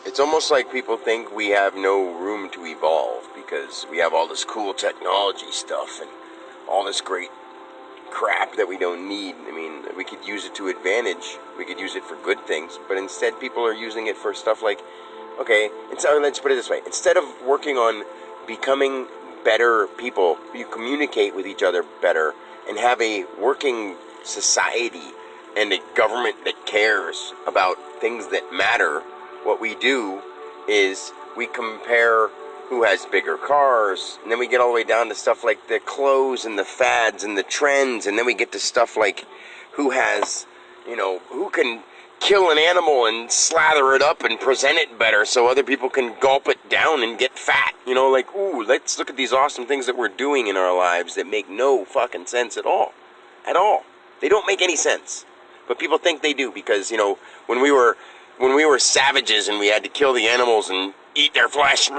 It's almost like people think we have no room to evolve because we have all this cool technology stuff and all this great crap that we don't need. I mean, we could use it to advantage. We could use it for good things, but instead people are using it for stuff like, okay, let's put it this way. Instead of working on becoming better people, you communicate with each other better and have a working society and a government that cares about things that matter. What we do is we compare who has bigger cars, and then we get all the way down to stuff like the clothes and the fads and the trends, and then we get to stuff like who has, who can kill an animal and slather it up and present it better so other people can gulp it down and get fat. Ooh, let's look at these awesome things that we're doing in our lives that make no fucking sense at all. At all. They don't make any sense. But people think they do because, when we were savages and we had to kill the animals and eat their flesh, kill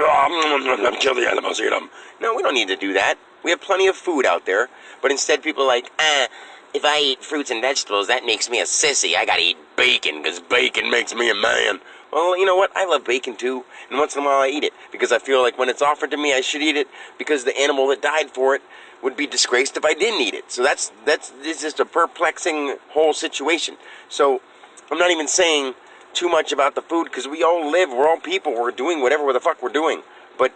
the animals, eat them. No, we don't need to do that. We have plenty of food out there. But instead people are like, if I eat fruits and vegetables, that makes me a sissy. I gotta eat bacon because bacon makes me a man. Well, you know what? I love bacon too. And once in a while I eat it because I feel like when it's offered to me, I should eat it because the animal that died for it would be disgraced if I didn't eat it. So that's just a perplexing whole situation. So I'm not even saying too much about the food because we're all people, we're doing whatever the fuck we're doing. But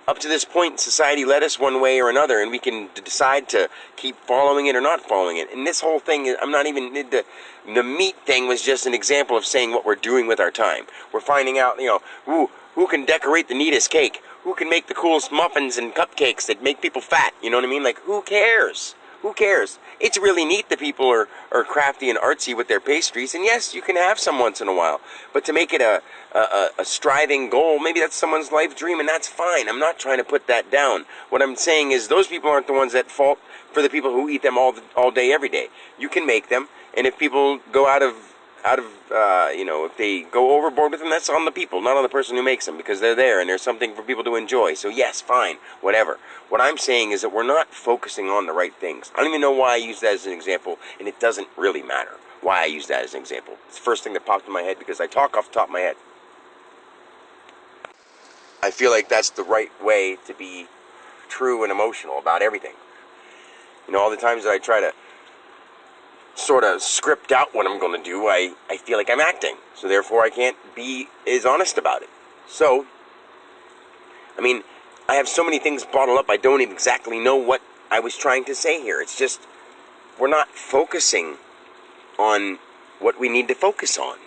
up to this point, society led us one way or another, and we can decide to keep following it or not following it. And this whole thing, I'm not even, the meat thing was just an example of saying what we're doing with our time. We're finding out, who can decorate the neatest cake? Who can make the coolest muffins and cupcakes that make people fat? You know what I mean? Like, who cares? Who cares? It's really neat that people are crafty and artsy with their pastries, and yes, you can have some once in a while. But to make it a striving goal, maybe that's someone's life dream, and that's fine. I'm not trying to put that down. What I'm saying is those people aren't the ones at fault for the people who eat them all day, every day. You can make them, and if people go if they go overboard with them, that's on the people, not on the person who makes them, because they're there and there's something for people to enjoy. So yes, fine, whatever. What I'm saying is that we're not focusing on the right things. I don't even know why I use that as an example, and it doesn't really matter why I use that as an example. It's the first thing that popped in my head because I talk off the top of my head. I feel like that's the right way to be true and emotional about everything. All the times that I try to sort of script out what I'm going to do, I feel like I'm acting. So therefore I can't be as honest about it. So, I have so many things bottled up, I don't even exactly know what I was trying to say here. It's just, we're not focusing on what we need to focus on.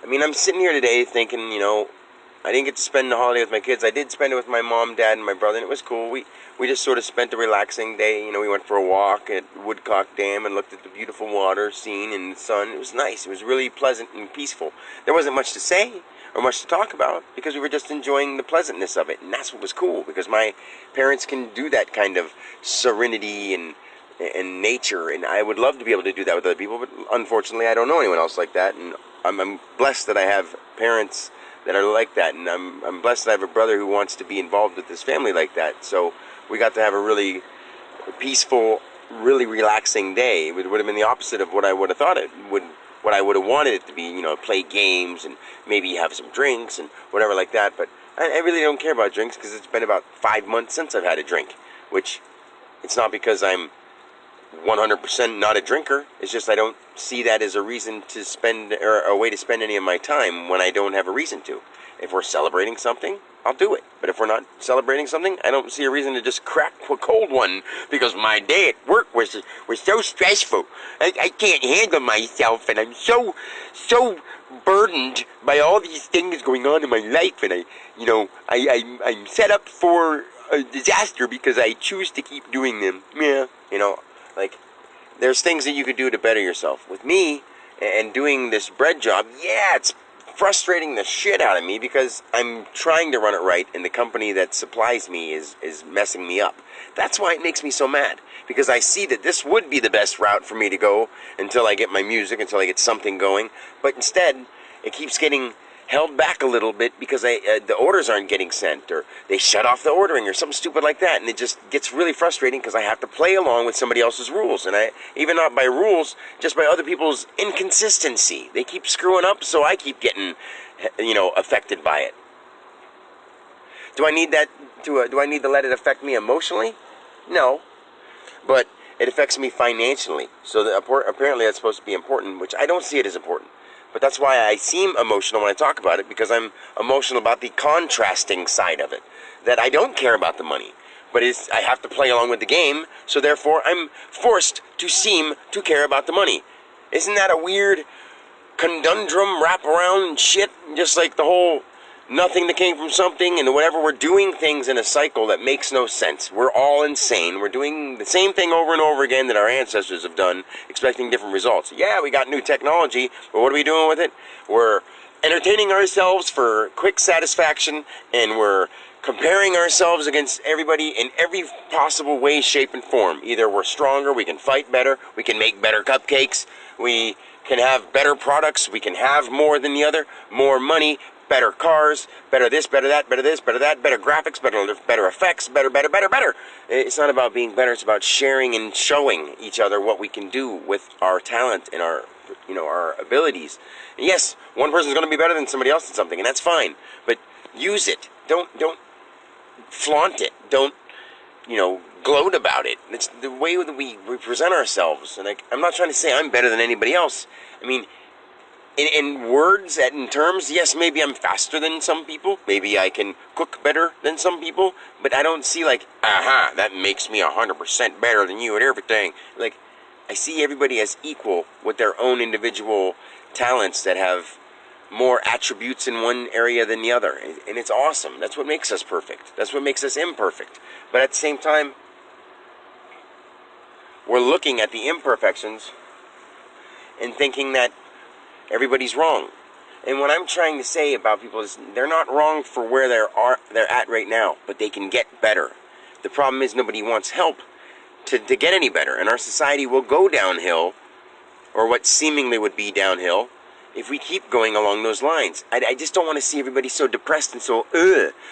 I'm sitting here today thinking, I didn't get to spend the holiday with my kids. I did spend it with my mom, dad, and my brother, and it was cool. We just sort of spent a relaxing day. We went for a walk at Woodcock Dam and looked at the beautiful water scene and the sun. It was nice. It was really pleasant and peaceful. There wasn't much to say or much to talk about because we were just enjoying the pleasantness of it. And that's what was cool because my parents can do that kind of serenity and nature. And I would love to be able to do that with other people, but unfortunately I don't know anyone else like that. And I'm blessed that I have parents that are like that, and I'm blessed that I have a brother who wants to be involved with his family like that. So we got to have a really peaceful, really relaxing day. It would have been the opposite of what I would have thought what I would have wanted it to be. Play games and maybe have some drinks and whatever like that. But I really don't care about drinks because it's been about 5 months since I've had a drink, which it's not because I'm 100% not a drinker. It's just I don't see that as a reason to spend, or a way to spend any of my time when I don't have a reason to. If we're celebrating something, I'll do it. But if we're not celebrating something, I don't see a reason to just crack a cold one because my day at work was so stressful. I can't handle myself, and I'm so burdened by all these things going on in my life, and I'm set up for a disaster because I choose to keep doing them. Yeah, there's things that you could do to better yourself. With me and doing this bread job, yeah, it's frustrating the shit out of me because I'm trying to run it right and the company that supplies me is messing me up. That's why it makes me so mad, because I see that this would be the best route for me to go until I get my music, until I get something going, but instead it keeps getting held back a little bit because the orders aren't getting sent, or they shut off the ordering or something stupid like that, and it just gets really frustrating because I have to play along with somebody else's rules, and even not by rules, just by other people's inconsistency. They keep screwing up, so I keep getting affected by it. Do I need that do I need to let it affect me emotionally? No. But it affects me financially. So apparently that's supposed to be important, which I don't see it as important. But that's why I seem emotional when I talk about it, because I'm emotional about the contrasting side of it. That I don't care about the money, but I have to play along with the game, so therefore I'm forced to seem to care about the money. Isn't that a weird conundrum wraparound shit? Just like the whole nothing that came from something and whatever. We're doing things in a cycle that makes no sense. We're all insane. We're doing the same thing over and over again that our ancestors have done, expecting different results. Yeah, we got new technology, but what are we doing with it? We're entertaining ourselves for quick satisfaction, and we're comparing ourselves against everybody in every possible way, shape, and form. Either we're stronger, we can fight better, we can make better cupcakes, we can have better products, we can have more than the other, more money, better cars, better this, better that, better this, better that, better graphics, better effects, better. It's not about being better, it's about sharing and showing each other what we can do with our talent and our abilities. And yes, one person's going to be better than somebody else at something, and that's fine. But use it. Don't flaunt it. Don't, gloat about it. It's the way that we present ourselves. And I'm not trying to say I'm better than anybody else. I mean, in words and in terms, yes, maybe I'm faster than some people. Maybe I can cook better than some people. But I don't see that makes me 100% better than you at everything. I see everybody as equal with their own individual talents that have more attributes in one area than the other. And it's awesome. That's what makes us perfect. That's what makes us imperfect. But at the same time, we're looking at the imperfections and thinking that everybody's wrong. And what I'm trying to say about people is they're not wrong for where they're at right now, but they can get better. The problem is nobody wants help to get any better. And our society will go downhill, or what seemingly would be downhill, if we keep going along those lines. I just don't want to see everybody so depressed and so,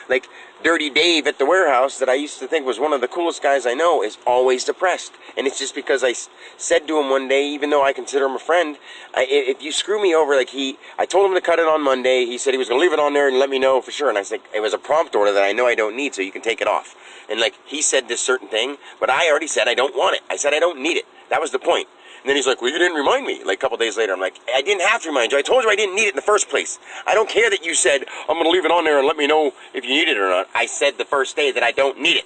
like Dirty Dave at the warehouse, that I used to think was one of the coolest guys I know, is always depressed. And it's just because I said to him one day, even though I consider him a friend, if you screw me over, I told him to cut it on Monday. He said he was going to leave it on there and let me know for sure. And I said, it was a prompt order that I know I don't need, so you can take it off. And he said this certain thing, but I already said I don't want it. I said I don't need it. That was the point. And then he's like, well, you didn't remind me. A couple days later, I'm like, I didn't have to remind you. I told you I didn't need it in the first place. I don't care that you said, I'm going to leave it on there and let me know if you need it or not. I said the first day that I don't need it.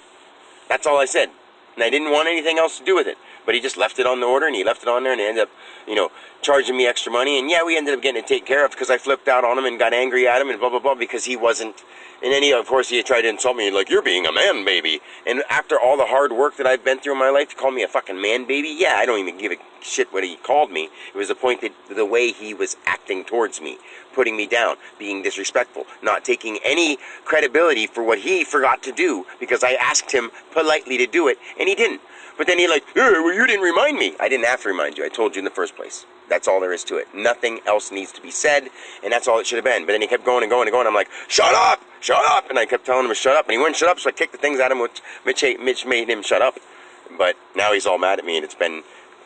That's all I said. And I didn't want anything else to do with it. But he just left it on the order, and he left it on there, and he ended up, charging me extra money. And yeah, we ended up getting it taken care of because I flipped out on him and got angry at him and blah, blah, blah, because he wasn't. And then of course, he tried to insult me, you're being a man baby. And after all the hard work that I've been through in my life, to call me a fucking man baby? Yeah, I don't even give a shit what he called me. It was the point that the way he was acting towards me, putting me down, being disrespectful, not taking any credibility for what he forgot to do because I asked him politely to do it, and he didn't. But then he well, you didn't remind me. I didn't have to remind you. I told you in the first place. That's all there is to it. Nothing else needs to be said, and that's all it should have been. But then he kept going and going and going. I'm like, shut up! Shut up! And I kept telling him to shut up, and he wouldn't shut up, so I kicked the things at him, which Mitch made him shut up. But now he's all mad at me, and it's been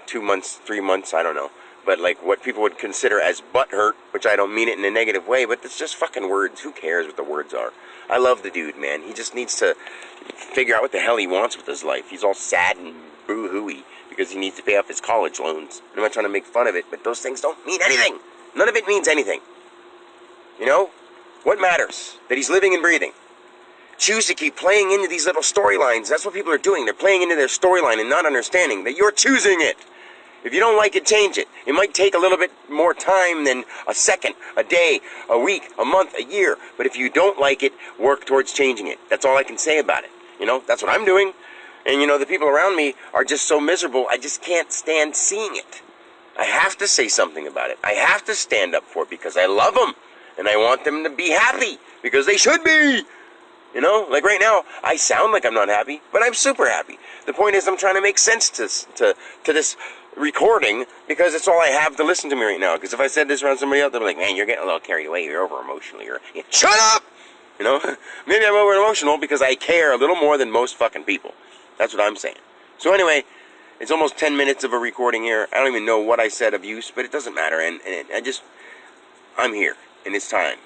2 months, 3 months, I don't know. But what people would consider as butthurt, which I don't mean it in a negative way, but it's just fucking words. Who cares what the words are? I love the dude, man. He just needs to figure out what the hell he wants with his life. He's all sad and boo-hooey because he needs to pay off his college loans. I'm not trying to make fun of it, but those things don't mean anything. None of it means anything. What matters? That he's living and breathing. Choose to keep playing into these little storylines. That's what people are doing. They're playing into their storyline and not understanding that you're choosing it. If you don't like it, change it. It might take a little bit more time than a second, a day, a week, a month, a year. But if you don't like it, work towards changing it. That's all I can say about it. That's what I'm doing. And, the people around me are just so miserable, I just can't stand seeing it. I have to say something about it. I have to stand up for it because I love them. And I want them to be happy because they should be. Right now, I sound like I'm not happy, but I'm super happy. The point is I'm trying to make sense to this recording because it's all I have to listen to me right now. Because if I said this around somebody else, they'll be like, man, you're getting a little carried away. You're over-emotional. Shut up! Maybe I'm over-emotional because I care a little more than most fucking people. That's what I'm saying. So anyway, it's almost 10 minutes of a recording here. I don't even know what I said of use, but it doesn't matter. And I'm here, and it's time.